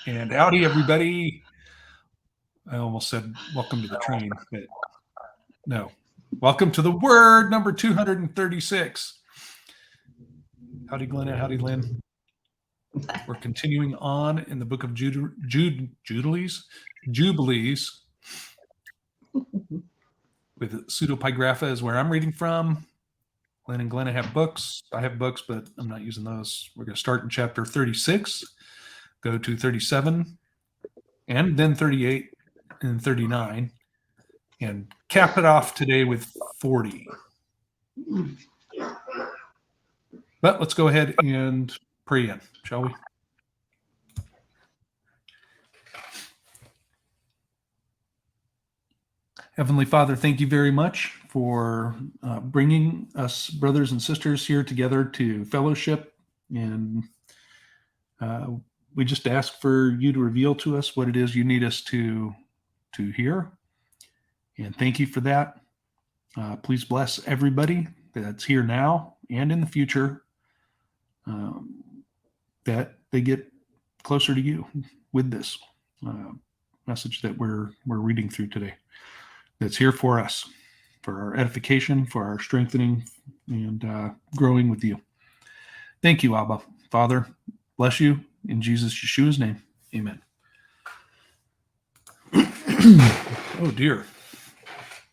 And howdy, everybody. I almost said welcome to the train, but no. Welcome to the word number 236. Howdy, Glenna. Howdy, Lynn. We're continuing on in the book of Jubilees with pseudepigrapha is where I'm reading from. Lynn and Glenna have books. I have books, but I'm not using those. We're going to start in chapter 36, go to 37, and then 38 and 39, and cap it off today with 40. But let's go ahead and pray in, shall we? Heavenly Father, thank you very much for bringing us brothers and sisters here together to fellowship. And we just ask for you to reveal to us what it is you need us to hear. And thank you for that. Please bless everybody that's here now and in the future, that they get closer to you with this message that we're reading through today. That's here for us, for our edification, for our strengthening, and growing with you. Thank you, Abba. Father, bless you in Jesus Yeshua's name. Amen. Oh, dear.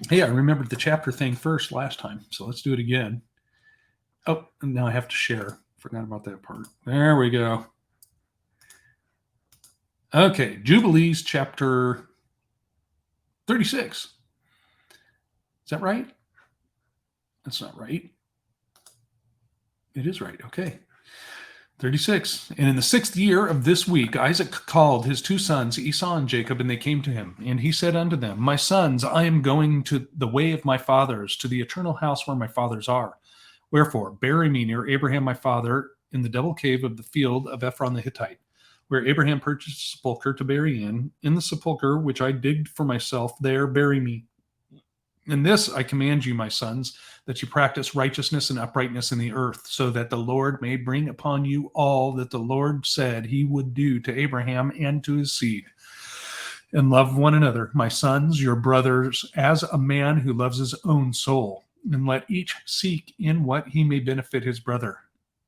Hey, I remembered the chapter thing first last time, so let's do it again. Oh, and now I have to share. Forgot about that part. There we go. Okay, Jubilees chapter 36. Is that right? That's not right. It is right. Okay. 36. And in the 6th year of this week, Isaac called his 2 sons, Esau and Jacob, and they came to him. And he said unto them, My sons, I am going to the way of my fathers, to the eternal house where my fathers are. Wherefore, bury me near Abraham my father in the double cave of the field of Ephron the Hittite, where Abraham purchased a sepulchre to bury in the sepulchre which I digged for myself, there bury me. In this I command you, my sons, that you practice righteousness and uprightness in the earth, so that the Lord may bring upon you all that the Lord said he would do to Abraham and to his seed. And love one another, my sons, your brothers, as a man who loves his own soul. And let each seek in what he may benefit his brother,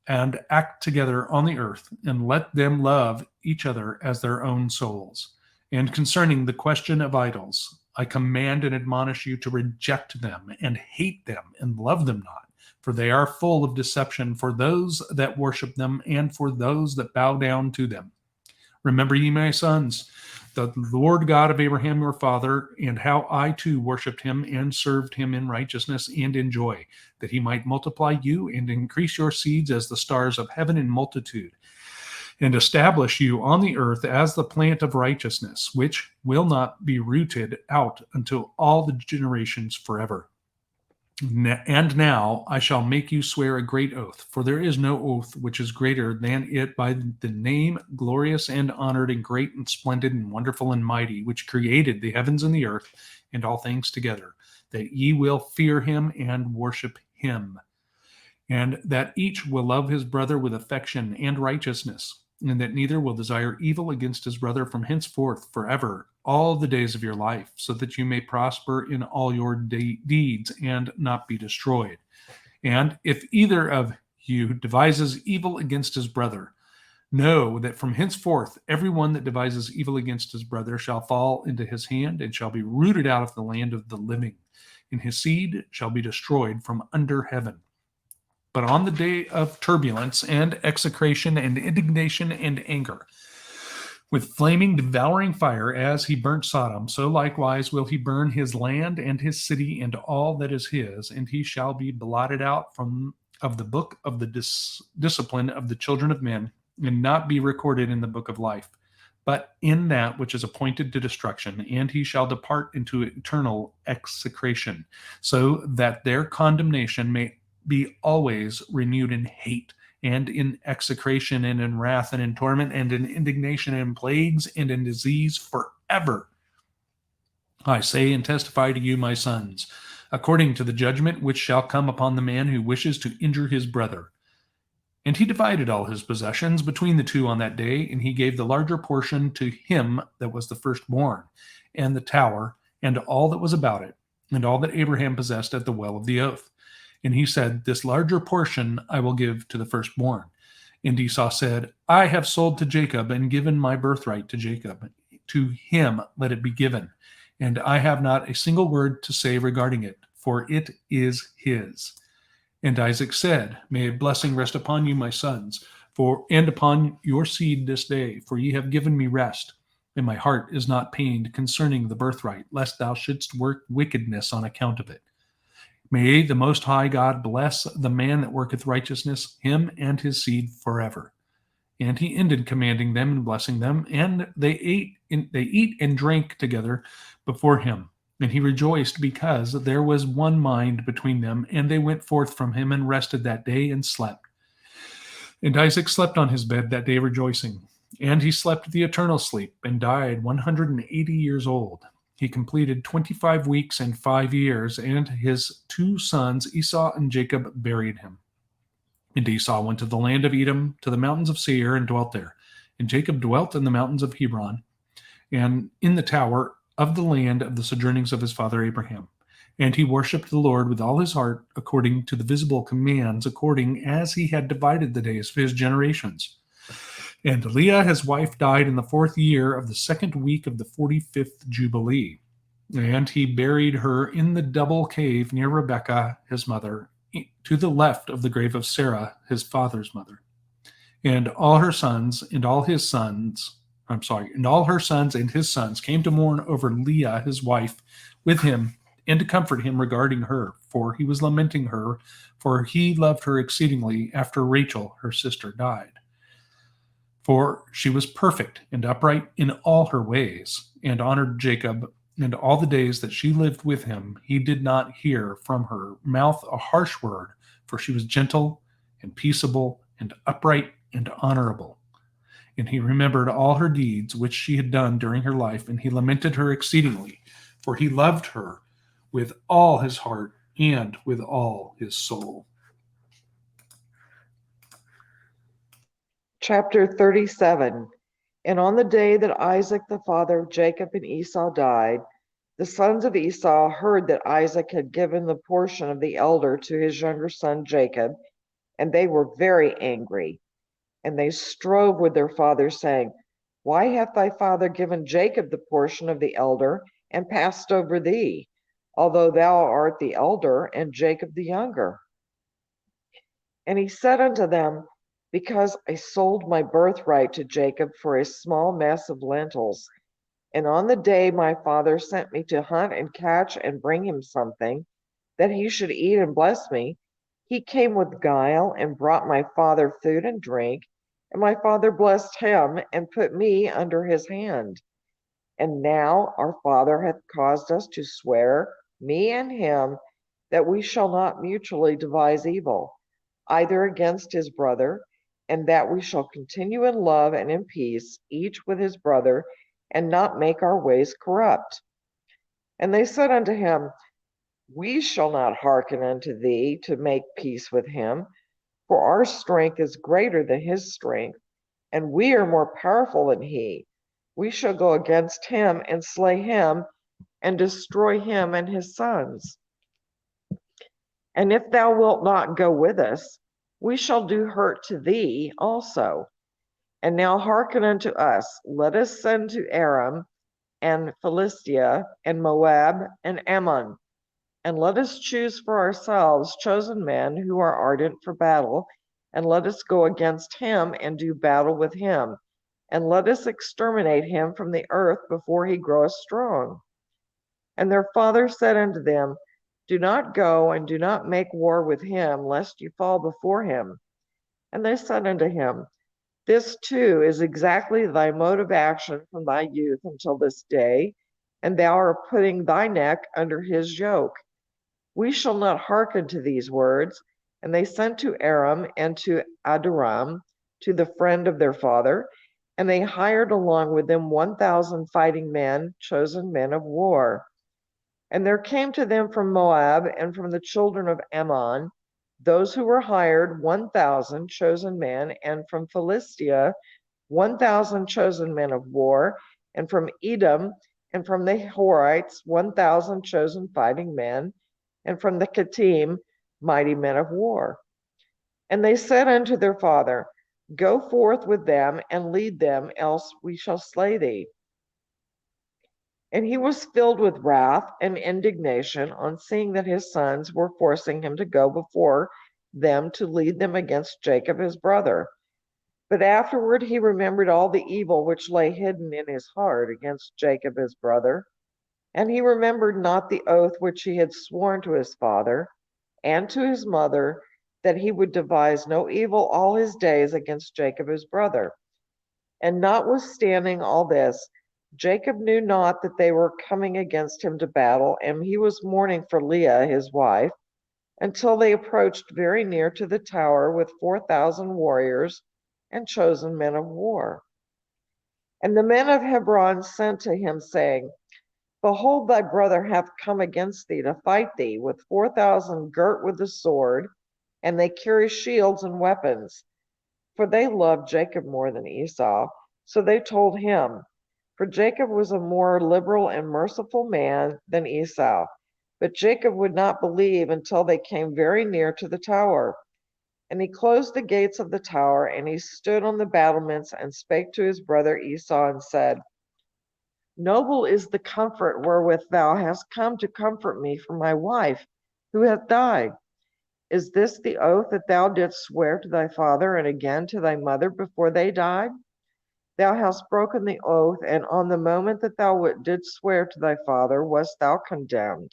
and act together on the earth, and let them love each other as their own souls. And concerning the question of idols, I command and admonish you to reject them and hate them and love them not, for they are full of deception for those that worship them and for those that bow down to them. Remember ye, my sons, the Lord God of Abraham your father, and how I too worshipped him and served him in righteousness and in joy, that he might multiply you and increase your seeds as the stars of heaven in multitude, and establish you on the earth as the plant of righteousness, which will not be rooted out until all the generations forever. And now I shall make you swear a great oath, for there is no oath which is greater than it by the name glorious and honored and great and splendid and wonderful and mighty, which created the heavens and the earth and all things together, that ye will fear him and worship him, and that each will love his brother with affection and righteousness, and that neither will desire evil against his brother from henceforth forever, all the days of your life, so that you may prosper in all your deeds and not be destroyed. And if either of you devises evil against his brother, know that from henceforth every one that devises evil against his brother shall fall into his hand and shall be rooted out of the land of the living, and his seed shall be destroyed from under heaven. But on the day of turbulence and execration and indignation and anger, with flaming, devouring fire, as he burnt Sodom, so likewise will he burn his land and his city and all that is his, and he shall be blotted out of the book of the discipline of the children of men, and not be recorded in the book of life, but in that which is appointed to destruction, and he shall depart into eternal execration, so that their condemnation may be always renewed in hate, and in execration, and in wrath, and in torment, and in indignation, and in plagues, and in disease forever. I say and testify to you, my sons, according to the judgment which shall come upon the man who wishes to injure his brother. And he divided all his possessions between the two on that day, and he gave the larger portion to him that was the firstborn, and the tower, and all that was about it, and all that Abraham possessed at the well of the oath. And he said, This larger portion I will give to the firstborn. And Esau said, I have sold to Jacob and given my birthright to Jacob. To him let it be given. And I have not a single word to say regarding it, for it is his. And Isaac said, May a blessing rest upon you, my sons, and upon your seed this day, for ye have given me rest, and my heart is not pained concerning the birthright, lest thou shouldst work wickedness on account of it. May the Most High God bless the man that worketh righteousness, him and his seed forever. And he ended commanding them and blessing them, and they eat and drank together before him. And he rejoiced because there was one mind between them, and they went forth from him and rested that day and slept. And Isaac slept on his bed that day rejoicing. And he slept the eternal sleep and died 180 years old. He completed 25 weeks and 5 years, and his two sons, Esau and Jacob, buried him. And Esau went to the land of Edom, to the mountains of Seir, and dwelt there. And Jacob dwelt in the mountains of Hebron, and in the tower of the land of the sojournings of his father Abraham. And he worshipped the Lord with all his heart, according to the visible commands, according as he had divided the days of his generations. And Leah, his wife, died in the 4th year of the 2nd week of the 45th Jubilee. And he buried her in the double cave near Rebekah, his mother, to the left of the grave of Sarah, his father's mother. And all her sons and all his sons, and all her sons and his sons came to mourn over Leah, his wife, with him, and to comfort him regarding her, for he was lamenting her, for he loved her exceedingly after Rachel, her sister, died. For she was perfect and upright in all her ways, and honored Jacob, and all the days that she lived with him, he did not hear from her mouth a harsh word, for she was gentle and peaceable and upright and honorable. And he remembered all her deeds which she had done during her life, and he lamented her exceedingly, for he loved her with all his heart and with all his soul. Chapter 37. And on the day that Isaac the father of Jacob and Esau died, the sons of Esau heard that Isaac had given the portion of the elder to his younger son Jacob, and they were very angry. And they strove with their father, saying, Why hath thy father given Jacob the portion of the elder, and passed over thee, although thou art the elder, and Jacob the younger? And he said unto them, Because I sold my birthright to Jacob for a small mess of lentils. And on the day my father sent me to hunt and catch and bring him something, that he should eat and bless me, he came with guile and brought my father food and drink, and my father blessed him and put me under his hand. And now our father hath caused us to swear, me and him, that we shall not mutually devise evil, either against his brother, and that we shall continue in love and in peace, each with his brother, and not make our ways corrupt. And they said unto him, We shall not hearken unto thee to make peace with him, for our strength is greater than his strength, and we are more powerful than he. We shall go against him and slay him, and destroy him and his sons. And if thou wilt not go with us, we shall do hurt to thee also. And now hearken unto us. Let us send to Aram and Philistia and Moab and Ammon, and let us choose for ourselves chosen men who are ardent for battle, and let us go against him and do battle with him, and let us exterminate him from the earth before he groweth strong. And their father said unto them, Do not go and do not make war with him, lest you fall before him. And they said unto him, This too is exactly thy mode of action from thy youth until this day, and thou art putting thy neck under his yoke. We shall not hearken to these words. And they sent to Aram and to Aduram, to the friend of their father, and they hired along with them 1,000 fighting men, chosen men of war. And there came to them from Moab and from the children of Ammon Those who were hired, 1,000 chosen men, and from Philistia, 1,000 chosen men of war, and from Edom and from the Horites, 1,000 chosen fighting men, and from the Kittim, mighty men of war. And they said unto their father, Go forth with them and lead them, else we shall slay thee. And he was filled with wrath and indignation on seeing that his sons were forcing him to go before them to lead them against Jacob his brother. But afterward he remembered all the evil which lay hidden in his heart against Jacob his brother. And he remembered not the oath which he had sworn to his father and to his mother, that he would devise no evil all his days against Jacob his brother. And notwithstanding all this, Jacob knew not that they were coming against him to battle, and he was mourning for Leah his wife, until they approached very near to the tower with 4,000 warriors and chosen men of war. And the men of Hebron sent to him, saying, Behold, thy brother hath come against thee to fight thee, with 4,000 girt with the sword, and they carry shields and weapons. For they loved Jacob more than Esau. So they told him, for Jacob was a more liberal and merciful man than Esau. But Jacob would not believe until they came very near to the tower. And he closed the gates of the tower, and he stood on the battlements and spake to his brother Esau and said, Noble is the comfort wherewith thou hast come to comfort me for my wife, who hath died. Is this the oath that thou didst swear to thy father and again to thy mother before they died? Thou hast broken the oath, and on the moment that thou didst swear to thy father wast thou condemned.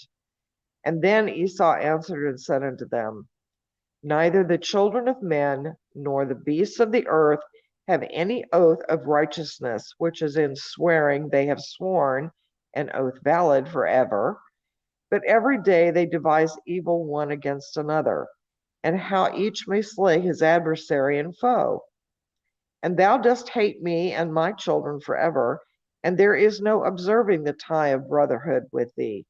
And then Esau answered and said unto them, Neither the children of men nor the beasts of the earth have any oath of righteousness, which is in swearing they have sworn, an oath valid forever. But every day they devise evil one against another, and how each may slay his adversary and foe. And thou dost hate me and my children forever, and there is no observing the tie of brotherhood with thee.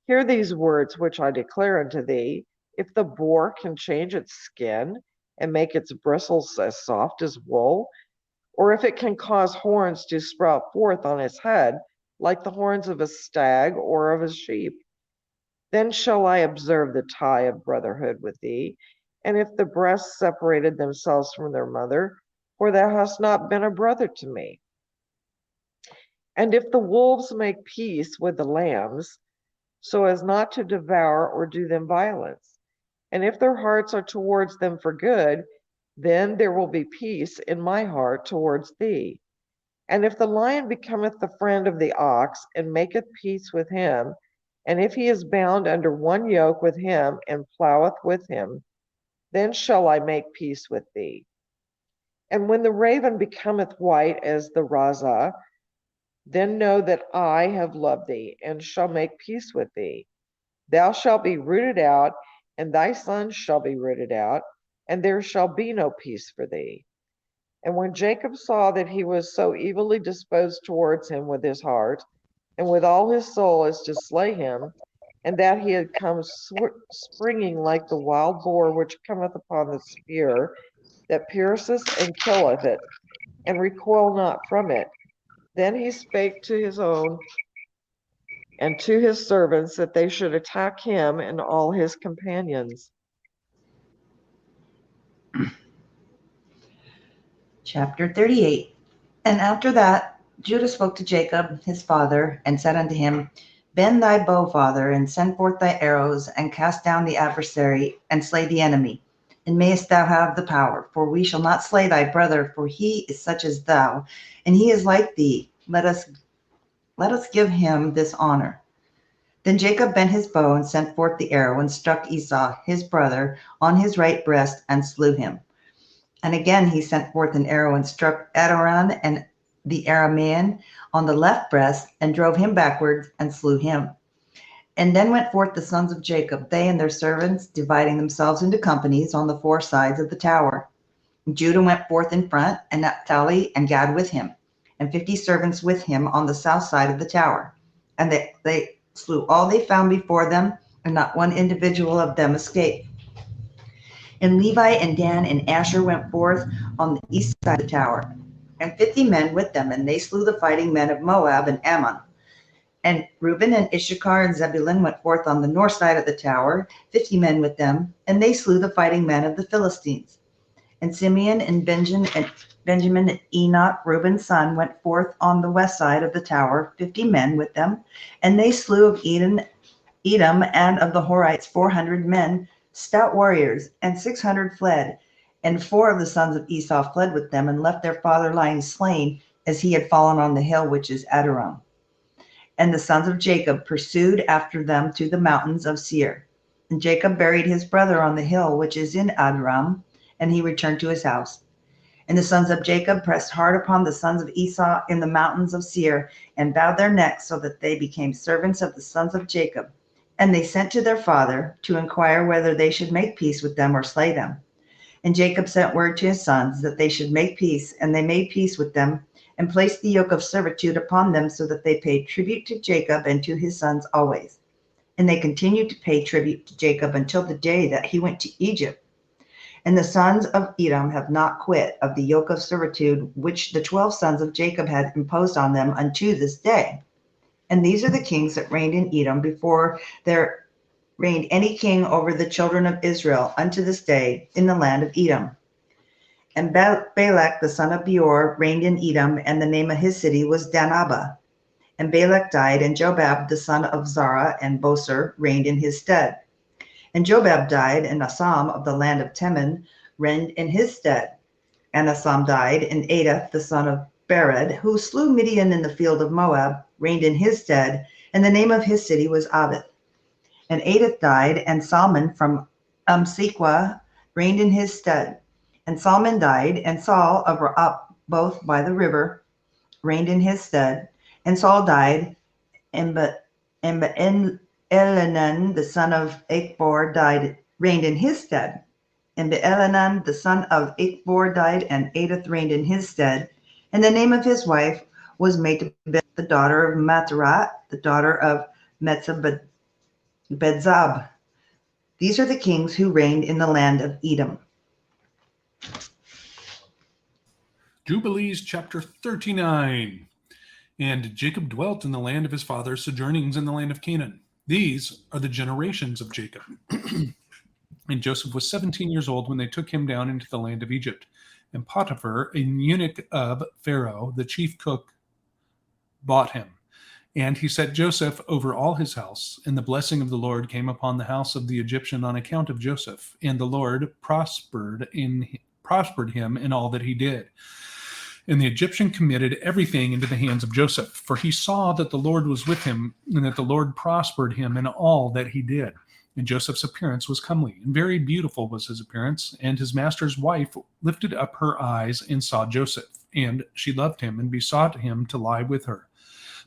Hear these words which I declare unto thee. If the boar can change its skin and make its bristles as soft as wool, or if it can cause horns to sprout forth on its head, like the horns of a stag or of a sheep, then shall I observe the tie of brotherhood with thee. And if the breasts separated themselves from their mother, for thou hast not been a brother to me. And if the wolves make peace with the lambs, so as not to devour or do them violence, and if their hearts are towards them for good, then there will be peace in my heart towards thee. And if the lion becometh the friend of the ox, and maketh peace with him, and if he is bound under one yoke with him, and ploweth with him, then shall I make peace with thee. And when the raven becometh white as the razah, then know that I have loved thee, and shall make peace with thee. Thou shalt be rooted out, and thy sons shall be rooted out, and there shall be no peace for thee. And when Jacob saw that he was so evilly disposed towards him with his heart, and with all his soul as to slay him, and that he had come springing like the wild boar which cometh upon the spear, that pierceth and killeth it, and recoil not from it, then he spake to his own and to his servants that they should attack him and all his companions. Chapter 38. And after that, Judah spoke to Jacob his father, and said unto him, Bend thy bow, father, and send forth thy arrows, and cast down the adversary, and slay the enemy. And mayest thou have the power, for we shall not slay thy brother, for he is such as thou, and he is like thee. Let us give him this honor. Then Jacob bent his bow and sent forth the arrow, and struck Esau his brother on his right breast, and slew him. And again he sent forth an arrow and struck Adaran and the Aramean on the left breast, and drove him backwards and slew him. And then went forth the sons of Jacob, they and their servants, dividing themselves into companies on the four sides of the tower. Judah went forth in front, and Naphtali and Gad with him, and 50 servants with him on the south side of the tower. And they slew all they found before them, and not one individual of them escaped. And Levi and Dan and Asher went forth on the east side of the tower, and 50 men with them, and they slew the fighting men of Moab and Ammon. And Reuben and Issachar and Zebulun went forth on the north side of the tower, 50 men with them, and they slew the fighting men of the Philistines. And Simeon and Benjamin and Enoch, Reuben's son, went forth on the west side of the tower, 50 men with them, and they slew of Edom and of the Horites 400 men, stout warriors, and 600 fled. And 4 of the sons of Esau fled with them, and left their father lying slain, as he had fallen on the hill which is Aduram. And the sons of Jacob pursued after them to the mountains of Seir. And Jacob buried his brother on the hill which is in Aduram, and he returned to his house. And the sons of Jacob pressed hard upon the sons of Esau in the mountains of Seir, and bowed their necks, so that they became servants of the sons of Jacob. And they sent to their father to inquire whether they should make peace with them or slay them. And Jacob sent word to his sons that they should make peace, and they made peace with them, and placed the yoke of servitude upon them, so that they paid tribute to Jacob and to his sons always. And they continued to pay tribute to Jacob until the day that he went to Egypt. And the sons of Edom have not quit of the yoke of servitude which the 12 sons of Jacob had imposed on them unto this day. And these are the kings that reigned in Edom before there reigned any king over the children of Israel unto this day in the land of Edom. And Balak the son of Beor reigned in Edom, and the name of his city was Danabah. And Balak died, and Jobab the son of Zara and Boser reigned in his stead. And Jobab died, and Asam of the land of Teman reigned in his stead. And Asam died, and Adath the son of Bered, who slew Midian in the field of Moab, reigned in his stead, and the name of his city was Avith. And Adath died, and Salmon from Sequa reigned in his stead. And Salmon died, and Saul of both by the river reigned in his stead. And Saul died, and Elhanan the son of Achbor reigned in his stead. And Elhanan the son of Achbor died, and Adath reigned in his stead. And the name of his wife was Metabeth, the daughter of Matharat, the daughter of Metzabedzab. These are the kings who reigned in the land of Edom. Jubilees chapter 39. And Jacob dwelt in the land of his fathers, sojournings in the land of Canaan. These are the generations of Jacob. And Joseph was 17 years old when they took him down into the land of Egypt. And Potiphar, a eunuch of Pharaoh, the chief cook, bought him. And he set Joseph over all his house. And the blessing of the Lord came upon the house of the Egyptian on account of Joseph. And the Lord prospered him in all that he did. And the Egyptian committed everything into the hands of Joseph, for he saw that the Lord was with him, and that the Lord prospered him in all that he did. And Joseph's appearance was comely, and very beautiful was his appearance. And his master's wife lifted up her eyes and saw Joseph, and she loved him and besought him to lie with her.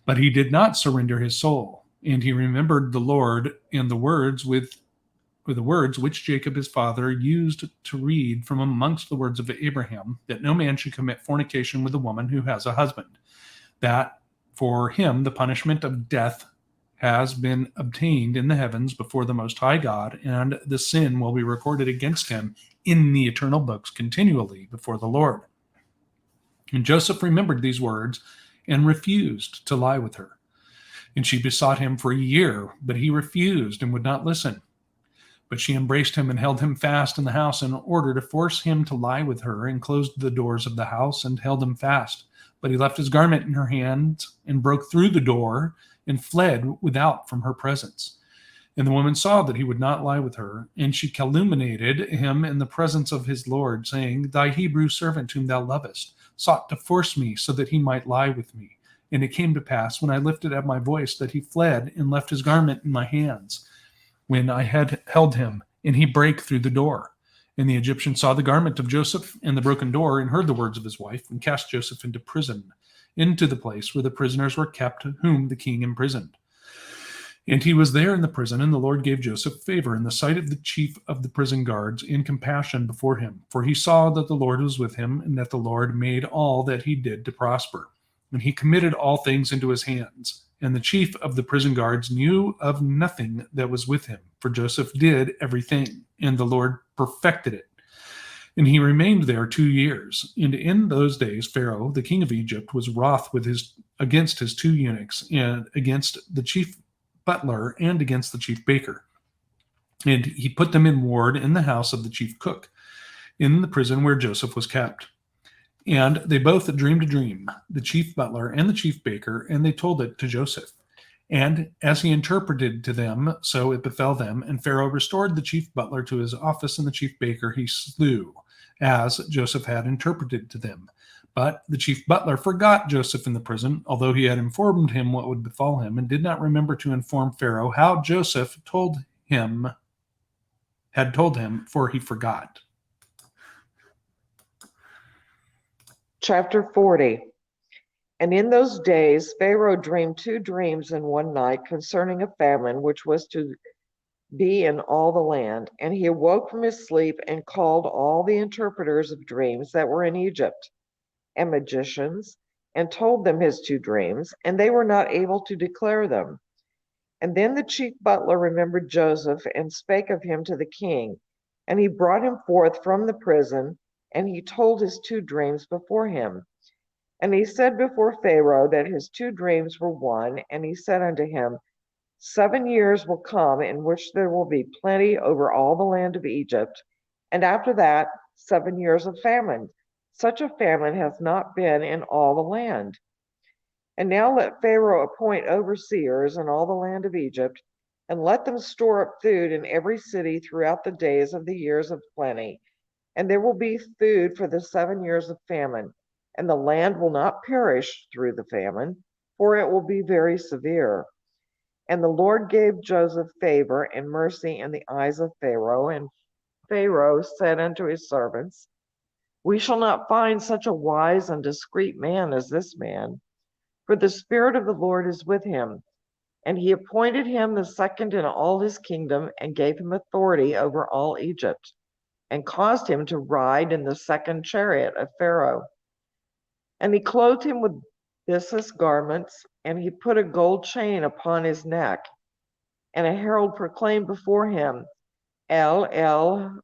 But he did not surrender his soul. And he remembered the Lord and the words which Jacob his father used to read from amongst the words of Abraham, that no man should commit fornication with a woman who has a husband, that for him the punishment of death has been obtained in the heavens before the Most High God, and the sin will be recorded against him in the eternal books continually before the Lord. And Joseph remembered these words and refused to lie with her. And she besought him for a year, but he refused and would not listen. But she embraced him and held him fast in the house in order to force him to lie with her, and closed the doors of the house and held him fast. But he left his garment in her hands and broke through the door and fled without from her presence. And the woman saw that he would not lie with her, and she calumniated him in the presence of his Lord, saying, Thy Hebrew servant whom thou lovest sought to force me so that he might lie with me. And it came to pass, when I lifted up my voice, that he fled and left his garment in my hands. When I had held him, and he brake through the door. And the Egyptian saw the garment of Joseph and the broken door, and heard the words of his wife, and cast Joseph into prison, into the place where the prisoners were kept, whom the king imprisoned. And he was there in the prison, and the Lord gave Joseph favor in the sight of the chief of the prison guards, and compassion before him. For he saw that the Lord was with him, and that the Lord made all that he did to prosper. And he committed all things into his hands. And the chief of the prison guards knew of nothing that was with him, for Joseph did everything, and the Lord perfected it. And he remained there 2 years. And in those days, Pharaoh, the king of Egypt, was wroth against his 2 eunuchs, and against the chief butler, and against the chief baker. And he put them in ward in the house of the chief cook, in the prison where Joseph was kept. And they both dreamed a dream, the chief butler and the chief baker, and they told it to Joseph. And as he interpreted to them, so it befell them. And Pharaoh restored the chief butler to his office, and the chief baker he slew, as Joseph had interpreted to them. But the chief butler forgot Joseph in the prison, although he had informed him what would befall him, and did not remember to inform Pharaoh how Joseph had told him, for he forgot. Chapter 40. And in those days Pharaoh dreamed 2 dreams in one night concerning a famine which was to be in all the land. And he awoke from his sleep and called all the interpreters of dreams that were in Egypt, and magicians, and told them his 2 dreams, and they were not able to declare them. And then the chief butler remembered Joseph, and spake of him to the king. And he brought him forth from the prison, and he told his 2 dreams before him. And he said before Pharaoh that his 2 dreams were one, and he said unto him, 7 years will come in which there will be plenty over all the land of Egypt, and after that 7 years of famine. Such a famine hath not been in all the land. And now let Pharaoh appoint overseers in all the land of Egypt, and let them store up food in every city throughout the days of the years of plenty. And there will be food for the 7 years of famine, and the land will not perish through the famine, for it will be very severe. And the Lord gave Joseph favor and mercy in the eyes of Pharaoh. And Pharaoh said unto his servants, We shall not find such a wise and discreet man as this man, for the Spirit of the Lord is with him. And he appointed him the second in all his kingdom, and gave him authority over all Egypt, and caused him to ride in the second chariot of Pharaoh. And he clothed him with byssus garments, and he put a gold chain upon his neck. And a herald proclaimed before him, El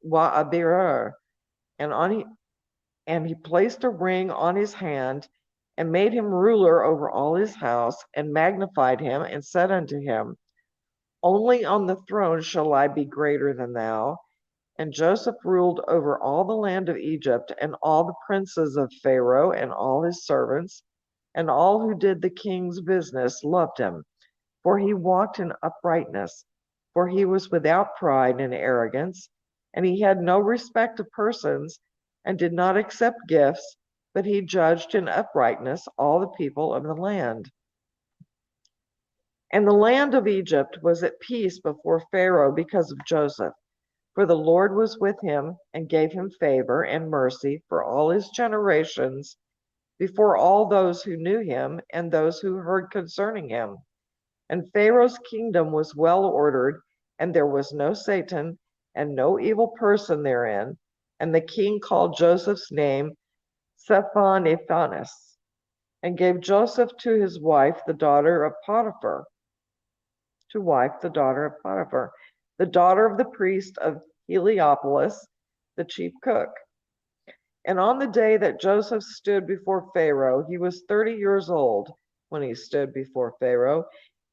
Wa'abirer, and he placed a ring on his hand, and made him ruler over all his house, and magnified him, and said unto him, Only on the throne shall I be greater than thou. And Joseph ruled over all the land of Egypt, and all the princes of Pharaoh, and all his servants, and all who did the king's business loved him, for he walked in uprightness, for he was without pride and arrogance, and he had no respect of persons, and did not accept gifts, but he judged in uprightness all the people of the land. And the land of Egypt was at peace before Pharaoh because of Joseph, for the Lord was with him, and gave him favor and mercy for all his generations before all those who knew him and those who heard concerning him. And Pharaoh's kingdom was well ordered, and there was no Satan and no evil person therein. And the king called Joseph's name Sephan-Ephanes, and gave Joseph to his wife, the daughter of Potiphar, the daughter of the priest of Heliopolis, the chief cook. And on the day that Joseph stood before Pharaoh, he was 30 years old when he stood before Pharaoh.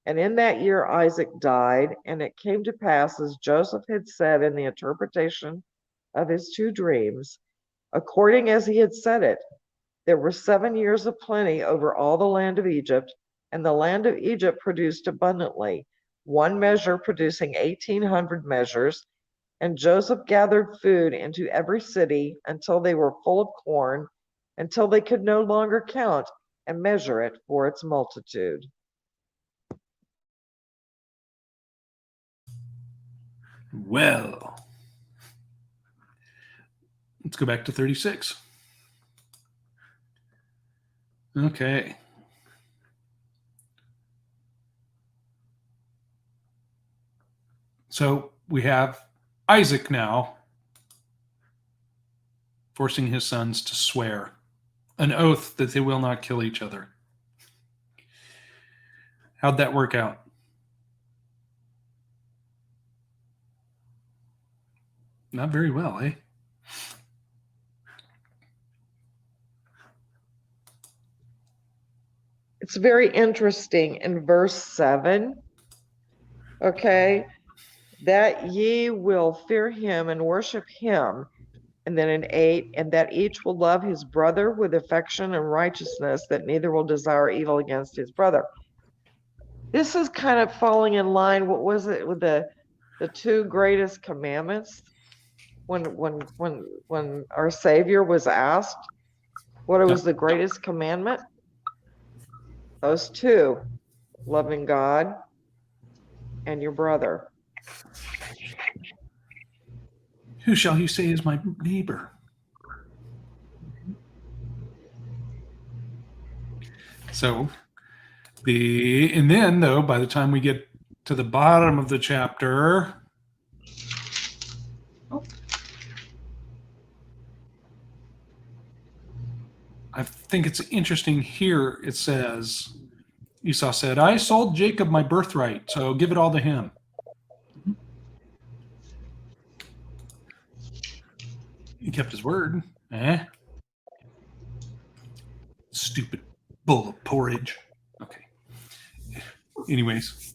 And in that year Isaac died, and it came to pass as Joseph had said in the interpretation of his 2 dreams, according as he had said it, there were 7 years of plenty over all the land of Egypt, and the land of Egypt produced abundantly, 1 measure producing 1,800 measures. And Joseph gathered food into every city until they were full of corn, until they could no longer count and measure it for its multitude. Well, let's go back to 36. Okay. So we have Isaac now forcing his sons to swear an oath that they will not kill each other. How'd that work out? Not very well, eh? It's very interesting in verse 7, okay, that ye will fear him and worship him. And then in 8, and that each will love his brother with affection and righteousness, that neither will desire evil against his brother. This is kind of falling in line, what was it, with the two greatest commandments? When our Savior was asked what was the greatest commandment? Those two, loving God and your brother. Who shall you say is my neighbor? So and then though, by the time we get to the bottom of the chapter, I think it's interesting here. It says, Esau said, I sold Jacob my birthright, so give it all to him. He kept his word. Stupid bull of porridge. Okay. Anyways.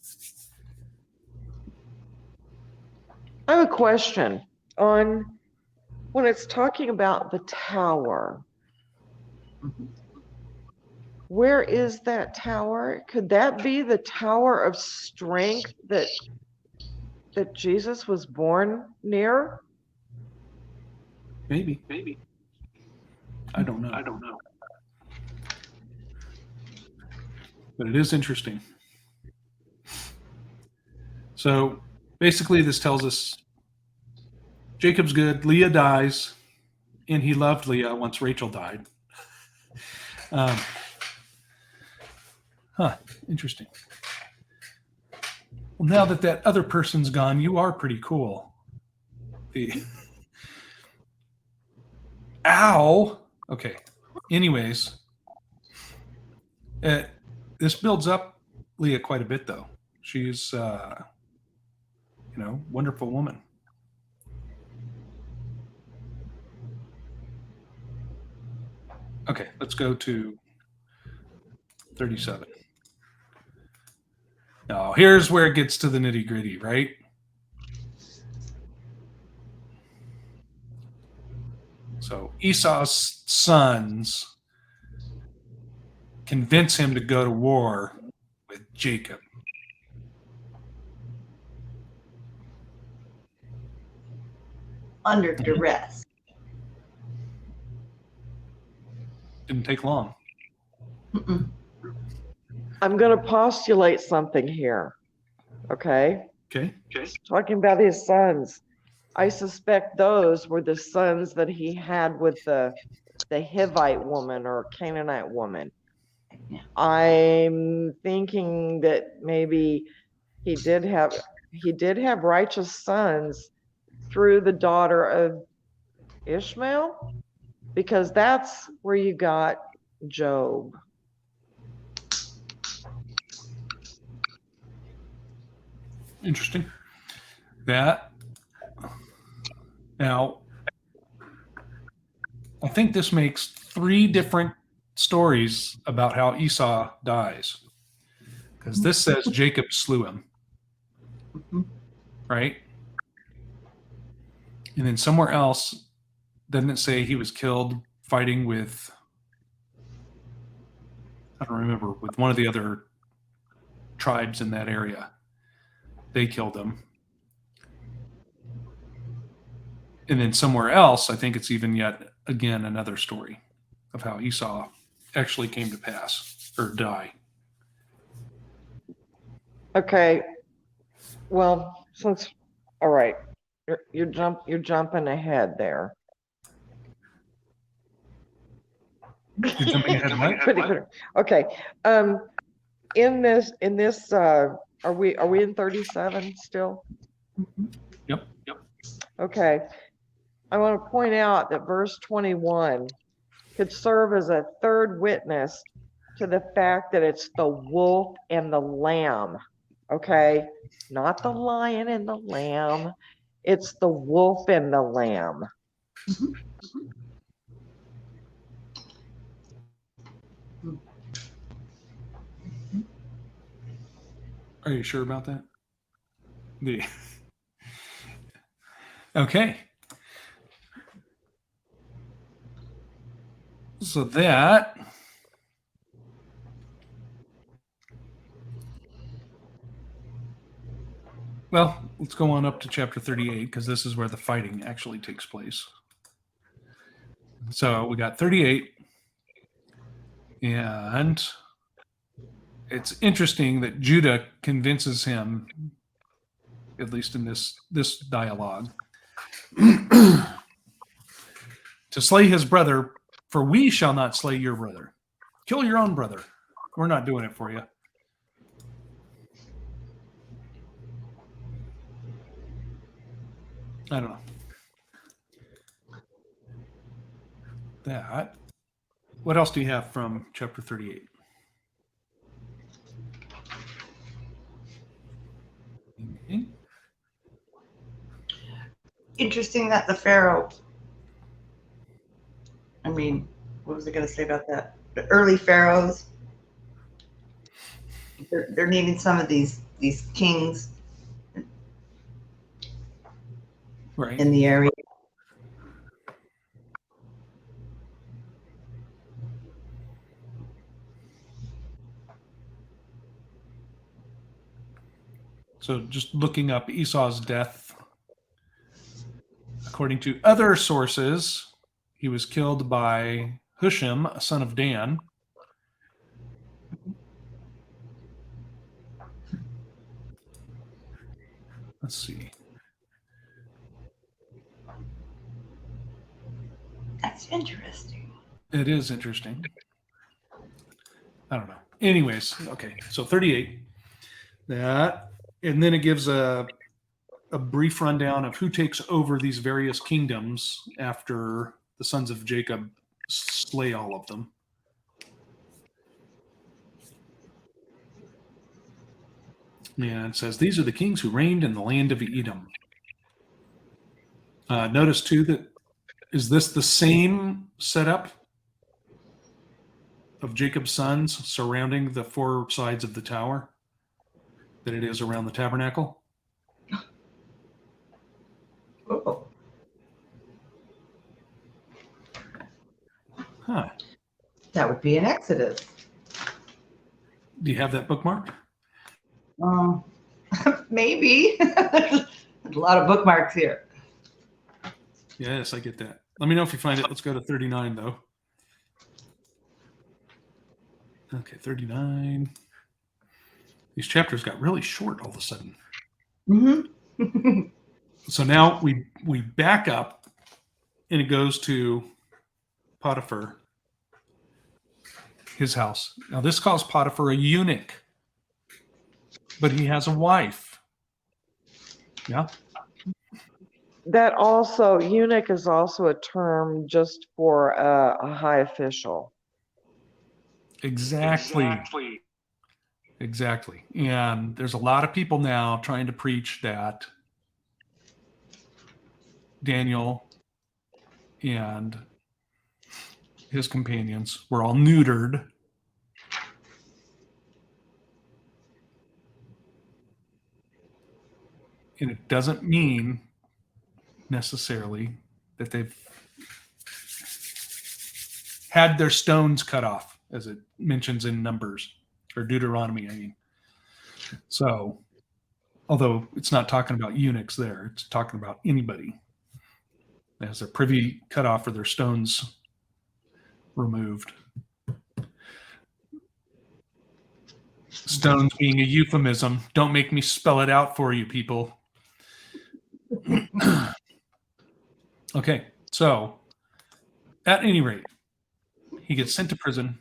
I have a question on when it's talking about the tower. Where is that tower? Could that be the tower of strength that Jesus was born near? Maybe. I don't know. But it is interesting. So basically this tells us Jacob's good, Leah dies, and he loved Leah once Rachel died. Interesting. Well, now that other person's gone, you are pretty cool. Ow! Okay. Anyways, this builds up Leah quite a bit, though. She's, wonderful woman. Okay, let's go to 37. Now, here's where it gets to the nitty gritty, right? So Esau's sons convince him to go to war with Jacob. Under duress. Didn't take long. Mm-mm. I'm going to postulate something here. Okay. Talking about his sons. I suspect those were the sons that he had with the Hivite woman or Canaanite woman. Yeah. I'm thinking that maybe he did have righteous sons through the daughter of Ishmael, because that's where you got Job. Interesting. Now, I think this makes 3 different stories about how Esau dies. Because this says Jacob slew him. Right? And then somewhere else, doesn't it say he was killed fighting with, I don't remember, with one of the other tribes in that area? They killed him. And then somewhere else, I think it's even yet again another story of how Esau actually came to pass or die. Okay. Well, all right, you're jumping ahead there. You're jumping ahead of what? Okay. In this, are we in 37 still? Yep. Okay. I want to point out that verse 21 could serve as a third witness to the fact that it's the wolf and the lamb. Okay. Not the lion and the lamb. It's the wolf and the lamb. Are you sure about that? Yeah. Okay. So that well, let's go on up to chapter 38 because this is where the fighting actually takes place. So we got 38, and it's interesting that Judah convinces him, at least in this dialogue, to slay his brother, for we shall not slay your brother. Kill your own brother. We're not doing it for you. I don't know. That. What else do you have from chapter 38? Anything? Interesting that the Pharaoh, I mean, what was I going to say about that? The early pharaohs, they're needing some of these kings Right. in the area. So just looking up Esau's death, according to other sources, he was killed by Husham, a son of Dan. Let's see. That's interesting. It is interesting. I don't know. Anyways, okay. So 38. That, and then it gives a brief rundown of who takes over these various kingdoms after the sons of Jacob slay all of them. And it says, these are the kings who reigned in the land of Edom. Notice too that, is this the same setup of Jacob's sons surrounding the four sides of the tower that it is around the tabernacle? Oh, Huh. that would be an Exodus. Do you have that bookmarked? Maybe. There's a lot of bookmarks here. Yes, I get that. Let me know if you find it. Let's go to 39, though. Okay, 39. These chapters got really short all of a sudden. Mm-hmm. So now we back up, and it goes to Potiphar, his house. Now this calls Potiphar a eunuch, but he has a wife. Yeah. That also, eunuch is also a term just for a high official. Exactly. Exactly. And there's a lot of people now trying to preach that Daniel and his companions were all neutered. And it doesn't mean necessarily that they've had their stones cut off, as it mentions in Numbers or Deuteronomy, I mean. So, although it's not talking about eunuchs there, it's talking about anybody that has their privy cut off or their stones removed. Stones being a euphemism. Don't make me spell it out for you, people. Okay, so at any rate, he gets sent to prison.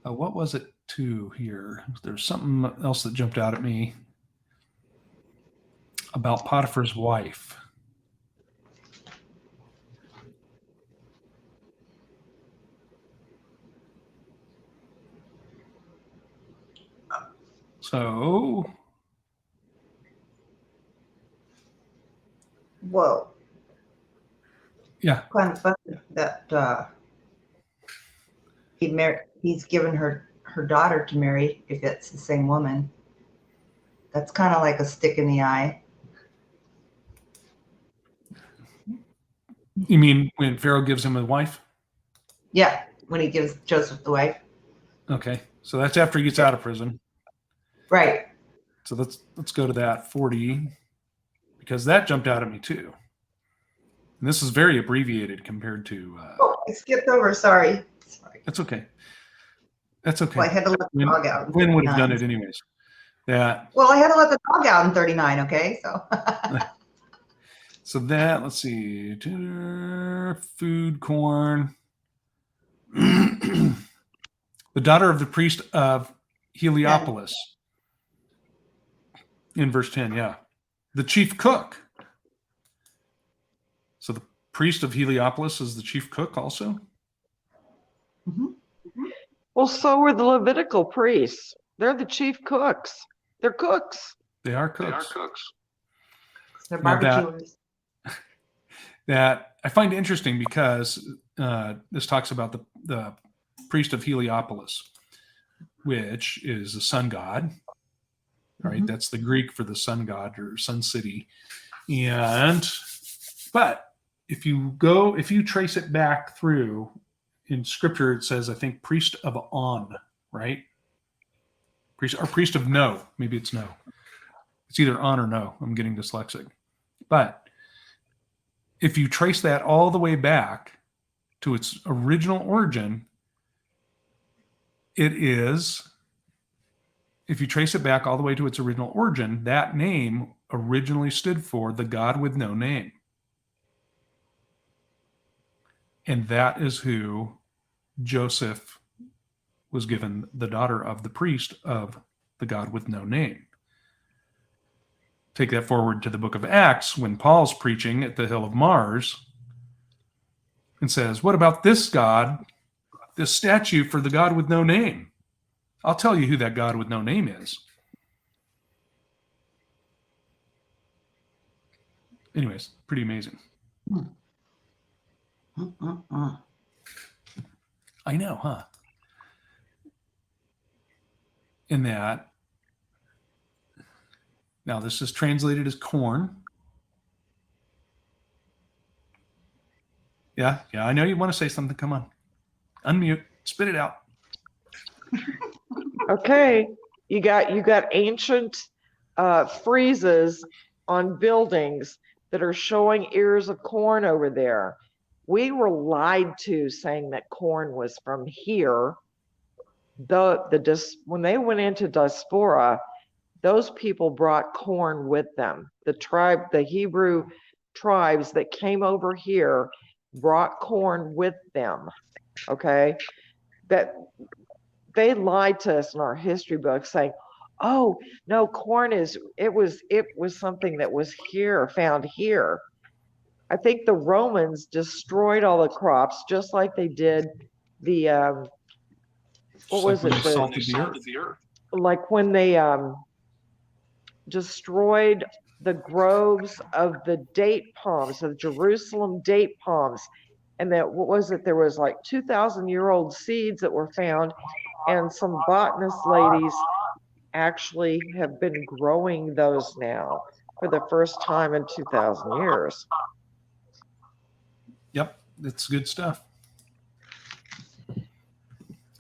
What was it to here? There's something else that jumped out at me about Potiphar's wife. So Whoa. Yeah. Kind of funny that he's given her daughter to marry if it's the same woman. That's kind of like a stick in the eye. You mean when Pharaoh gives him a wife? Yeah, when he gives Joseph the wife. Okay. So that's after he gets out of prison. Right. So let's go to that 40, because that jumped out at me too. And this is very abbreviated compared to. Oh, I skipped over. Sorry. That's okay. That's okay. Well, I had to let the dog out. in Gwen would have 39. done it anyways. That. Well, I had to let the dog out in 39. Okay, so. So that, let's see, food, corn. The daughter of the priest of Heliopolis. In verse 10, yeah. The chief cook. So the priest of Heliopolis is the chief cook also? Mm-hmm. Well, so were the Levitical priests. They're the chief cooks. They're cooks. They are cooks. They're Now barbecuers. that I find interesting because this talks about the priest of Heliopolis, which is the sun god, right? Mm-hmm. That's the Greek for the sun god or sun city. But if you trace it back through in scripture, it says, I think, priest of On, right? Priest of No. Maybe it's No. It's either On or No. I'm getting dyslexic. But if you trace that all the way back to its original origin, it is, if you trace it back all the way to its original origin, that name originally stood for the God with no name. And that is who Joseph was given, the daughter of the priest of the God with no name. Take that forward to the book of Acts when Paul's preaching at the Hill of Mars and says, what about this God, this statue for the God with no name? I'll tell you who that God with no name is. Anyways, pretty amazing. I know, huh? In that, now this is translated as corn. Yeah, I know you want to say something. Come on. Unmute. Spit it out. Okay, you got ancient friezes on buildings that are showing ears of corn over there. We were lied to saying that corn was from here. When they went into diaspora, those people brought corn with them. The Hebrew tribes that came over here brought corn with them. Okay, that they lied to us in our history books saying, oh no, corn it was something that was found here. I think the Romans destroyed all the crops just like they did the the earth. like when they destroyed the groves of the date palms, of Jerusalem date palms. And that, there was like 2,000-year-old seeds that were found, and some botanist ladies actually have been growing those now for the first time in 2,000 years. Yep, that's good stuff.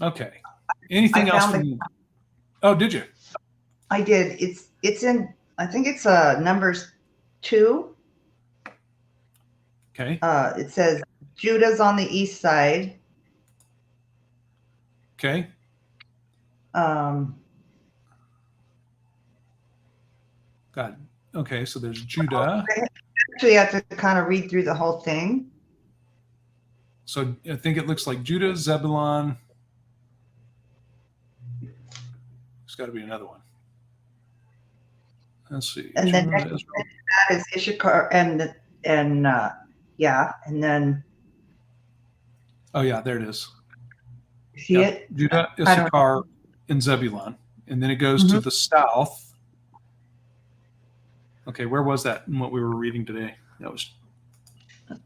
Okay. Anything else? Oh, did you? I did. It's in, I think it's Numbers 2. Okay. It says Judah's on the east side. Okay. Um, Got it. Okay, so there's Judah. Actually, you have to kind of read through the whole thing. So I think it looks like Judah, Zebulon. There's got to be another one. Let's see. And then next to that is Issachar and yeah, and then. Oh yeah, there it is. See it? Judah, Issachar, and Zebulon, and then it goes to the south. Okay, where was that in what we were reading today? That was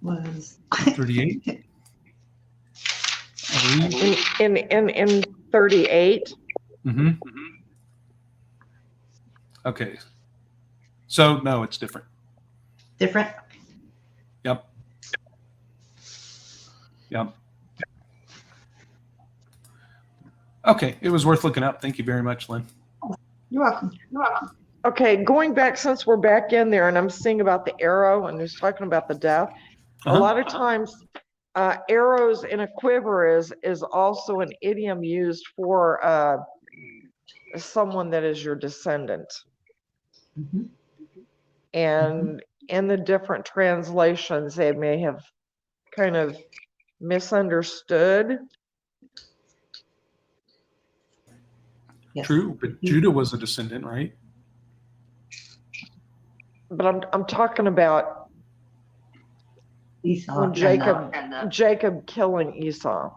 Was 38, I believe. In 38. Mm-hmm. Okay. So no, it's different. different? Yep. Okay. It was worth looking up. Thank you very much, Lynn. You're welcome. Okay, going back, since we're back in there and I'm seeing about the arrow and who's talking about the death, a lot of times arrows in a quiver is also an idiom used for someone that is your descendant. Mhm. And in the different translations, they may have kind of misunderstood. Yes. True, but Judah was a descendant, right? But I'm talking about Esau when and Jacob killing Esau.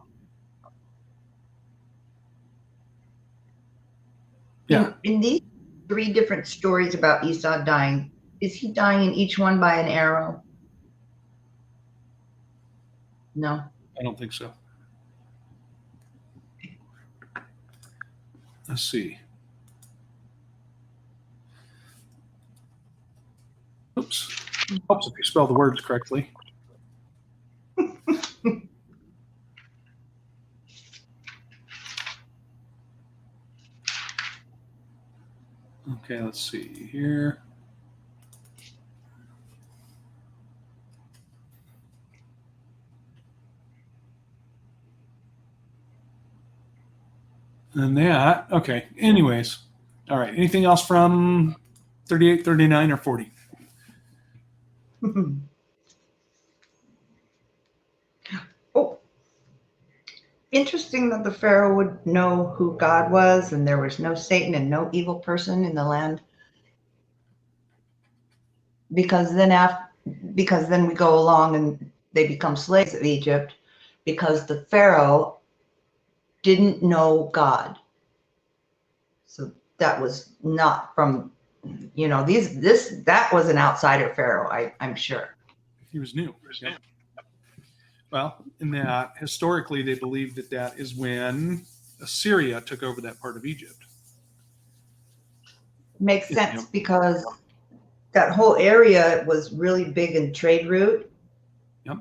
Yeah. In these 3 different stories about Esau dying, is he dying in each one by an arrow? No. I don't think so. Let's see. Oops. Helps if you spell the words correctly. Okay, let's see here. And that, okay. Anyways, all right. Anything else from 38, 39, or 40? Oh, interesting that the Pharaoh would know who God was and there was no Satan and no evil person in the land. Because then we go along and they become slaves of Egypt because the Pharaoh didn't know God. So that was not from, that was an outsider Pharaoh, I'm sure. He was new. Yep. Well, in that historically, they believe that is when Assyria took over that part of Egypt. Makes sense because that whole area was really big in trade route. Yep.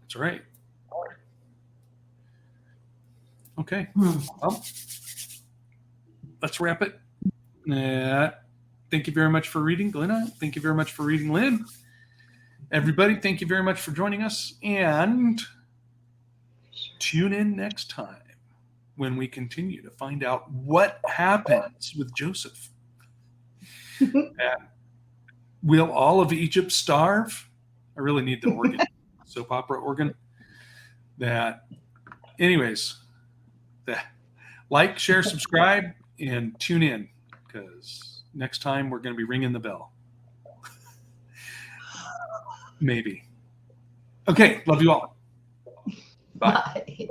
That's right. Okay. Well, let's wrap it. Thank you very much for reading, Glenna. Thank you very much for reading, Lynn. Everybody, thank you very much for joining us. And tune in next time when we continue to find out what happens with Joseph. Will all of Egypt starve? I really need the organ, soap opera organ. Anyways, like, share, subscribe, and tune in because next time we're going to be ringing the bell. Maybe. Okay. Love you all. Bye. Bye.